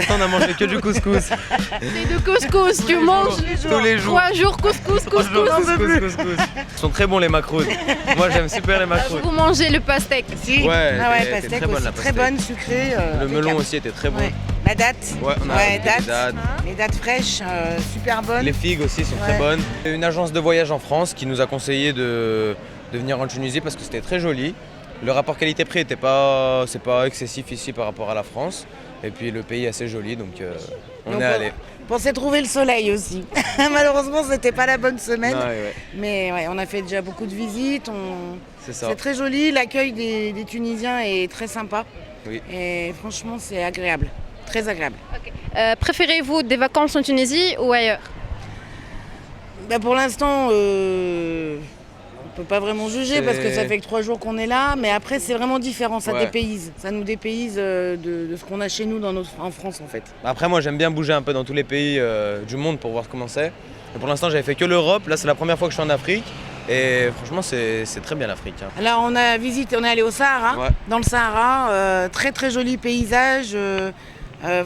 l'instant, on a mangé que du couscous. C'est de couscous, tu manges Tous les jours. 3 jours couscous, couscous. Couscous. Ils sont très bons les macroudes. Moi j'aime super les macroudes. Vous mangez le pastèque. Si. Ouais, Ah ouais, elle était pastèque très bonne, aussi, la très pastèque. bonne, sucrée. Le melon impeccable. aussi était très bon. Ouais. La date. Ouais, on a Ouais, goûté les dattes. Les dates fraîches, super bonnes. Les figues aussi sont très Ouais. bonnes. Une agence de voyage en France qui nous a conseillé de venir en Tunisie parce que c'était très joli. Le rapport qualité-prix c'est pas excessif ici par rapport à la France. Et puis le pays est assez joli, donc on Donc, est allé. On pensait trouver le soleil aussi. Malheureusement, c'était pas la bonne semaine. Ouais. Mais ouais, on a fait déjà beaucoup de visites. C'est ça. C'est très joli. L'accueil des Tunisiens est très sympa. Oui. Et franchement, c'est agréable. Très agréable. Préférez-vous des vacances en Tunisie ou ailleurs? Bah, pour l'instant, on peut pas vraiment juger parce que ça fait que 3 jours qu'on est là. Mais après, c'est vraiment différent. Ça Ouais. dépayse. Ça nous dépayse de ce qu'on a chez nous en France, en fait. Après moi j'aime bien bouger un peu dans tous les pays du monde pour voir comment c'est. Et pour l'instant j'avais fait que l'Europe, là c'est la première fois que je suis en Afrique. Et franchement c'est très bien l'Afrique. Hein. Alors on est allé au Sahara, Ouais. dans le Sahara, très très joli paysage.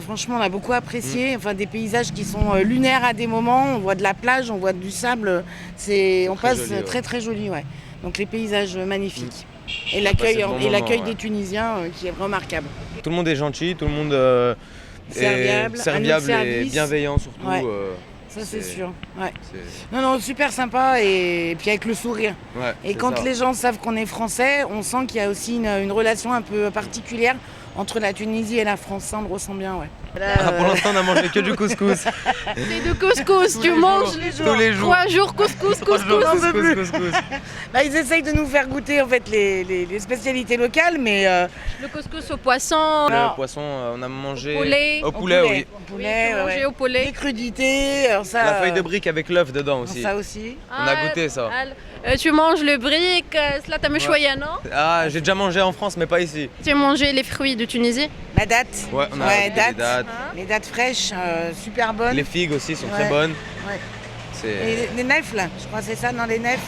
Franchement on a beaucoup apprécié, enfin des paysages qui sont lunaires à des moments, on voit de la plage, on voit du sable, on passe joli, ouais. très très joli, ouais. Donc les paysages magnifiques. Et On a l'accueil passé de bons moments, des ouais. Tunisiens qui est remarquable. Tout le monde est gentil, tout le monde Serviable, est à serviable notre et service. bienveillant surtout. Ouais. Ça c'est C'est- sûr. Ouais. c'est- Non, super sympa et puis avec le sourire. ouais, Et c'est quand ça. les gens savent qu'on est français, on sent qu'il y a aussi une relation un peu particulière entre la Tunisie et la France. Ça, on le ressent bien, ouais. Ah, pour l'instant on a mangé que du couscous. C'est de couscous, tu manges Tous les jours. 3 jours couscous, couscous. Couscous. Bah, ils essayent de nous faire goûter en fait les spécialités locales, mais Le couscous au poisson. Le poisson on a mangé Poulet. au poulet, oui. Au Oui, poulet, tu ouais, manges ouais. au poulet. Des crudités, alors ça. La feuille de brique avec l'œuf dedans aussi. Ça aussi. On a goûté ça. Tu manges le brick, cela t'a choya, non? Ah j'ai déjà mangé en France mais pas ici. Tu as mangé les fruits de Tunisie? La date. Ouais, on a Ouais, goûté les dates. Les dates fraîches, super bonnes. Les figues aussi sont Ouais. très bonnes. Ouais. C'est- Et les nefs là, je crois que c'est ça, non les nefs.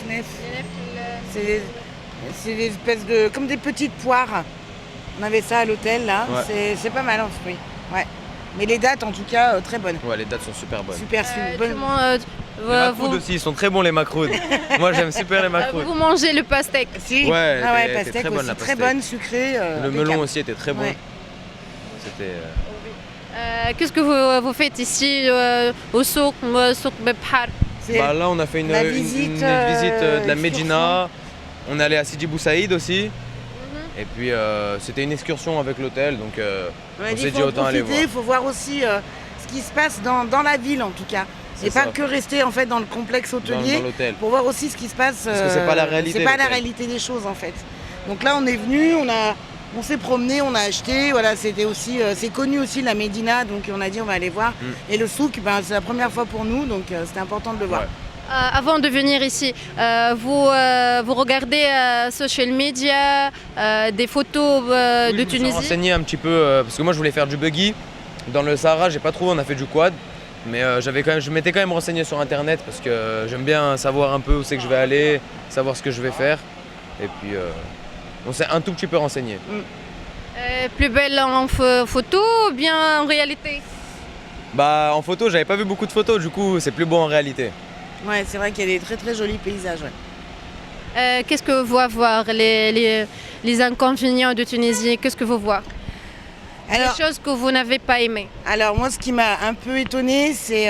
C'est des espèces de. Comme des petites poires. On avait ça à l'hôtel là. Ouais. C'est pas mal en fruits. Ouais. Mais les dates en tout cas très bonnes. Ouais, les dates sont super bonnes. Super bonnes. Les macroudes aussi, ils sont très bons les macroudes. Moi j'aime super les macroudes. vous mangez le pastèque. Si. Ouais, ah ouais, elle était pastèque très bonne, aussi, la très pastèque. bonne, sucrée. Le impeccable. melon aussi était très bon. Ouais. C'était. Qu'est-ce que vous faites ici au souk Bebhar? C'est- Bah, là on a fait une la visite, visite, de la excursion. Médina. On est allé à Sidi Bou Saïd aussi. Et puis c'était une excursion avec l'hôtel donc On a on dit s'est faut dit en autant aller profiter, voir. il faut voir aussi ce qui se passe dans la ville en tout cas. C'est Et pas ça. que rester en fait dans le complexe hôtelier. Dans l'hôtel. Pour voir aussi ce qui se passe. Parce que c'est pas la réalité, C'est pas la l'hôtel. réalité des choses en fait. Donc là on est venu, on s'est promené, on a acheté, voilà, c'était aussi, c'est connu aussi la Médina, donc on a dit on va aller voir. Et le souk, ben, c'est la première fois pour nous, donc c'était important de le voir. Ouais. Avant de venir ici, vous regardez social media, des photos Oui, de je me suis Tunisie? renseigné un petit peu parce que moi je voulais faire du buggy. Dans le Sahara, j'ai pas trouvé, on a fait du quad. Mais je m'étais quand même renseigné sur internet parce que j'aime bien savoir un peu où c'est que je vais aller, savoir ce que je vais faire. Et puis on s'est un tout petit peu renseigné. Plus belle en photo ou bien en réalité? Bah en photo, j'avais pas vu beaucoup de photos, du coup c'est plus beau en réalité. Ouais, c'est vrai qu'il y a des très très jolis paysages. Ouais. Qu'est-ce que vous voir les inconvénients de Tunisie? Qu'est-ce que vous voir? Alors, Les choses que vous n'avez pas aimées. alors moi ce qui m'a un peu étonné, c'est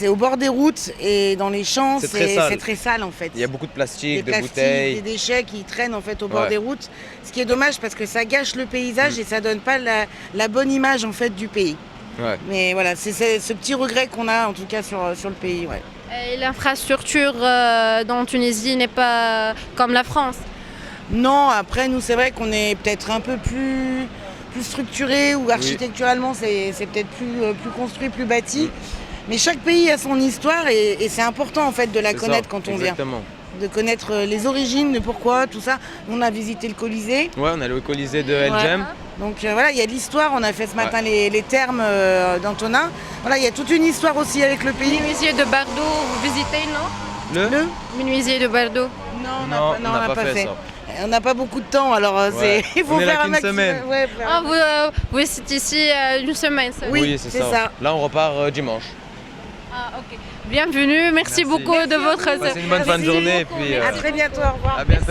au bord des routes et dans les champs, C'est très sale. c'est très sale en fait. Il y a beaucoup de plastique, Des de plastiques, bouteilles. des déchets qui traînent en fait au bord Ouais. des routes. Ce qui est dommage parce que ça gâche le paysage et ça donne pas la bonne image en fait du pays. Ouais. Mais voilà, c'est ce petit regret qu'on a en tout cas sur le pays. Ouais. Et l'infrastructure dans Tunisie n'est pas comme la France. Non, après nous c'est vrai qu'on est peut-être un peu plus structuré ou architecturalement c'est peut-être plus construit, plus bâti. Mais chaque pays a son histoire et c'est important en fait de la C'est connaître ça, quand on exactement. vient. De connaître les origines, le pourquoi, tout ça. On a visité le Colisée. Ouais, on est allé au Colisée de El Jem. Donc voilà, il y a de l'histoire. On a fait ce matin les thermes d'Antonin. Voilà, il y a toute une histoire aussi avec le pays. Menuisier de Bardo, vous visitez, non? Le Menuisier de Bardo. Non, Non, on n'a pas fait. ça. On n'a pas beaucoup de temps, alors il faut On est là faire un qu'une maximum. semaine. Ouais, Ah, vous êtes ici une semaine, ça? Oui, c'est c'est ça. ça. Là, on repart dimanche. Ah, ok. Bienvenue, merci beaucoup de votre... Passez une bonne fin de journée et puis À très bientôt, au revoir. à bientôt.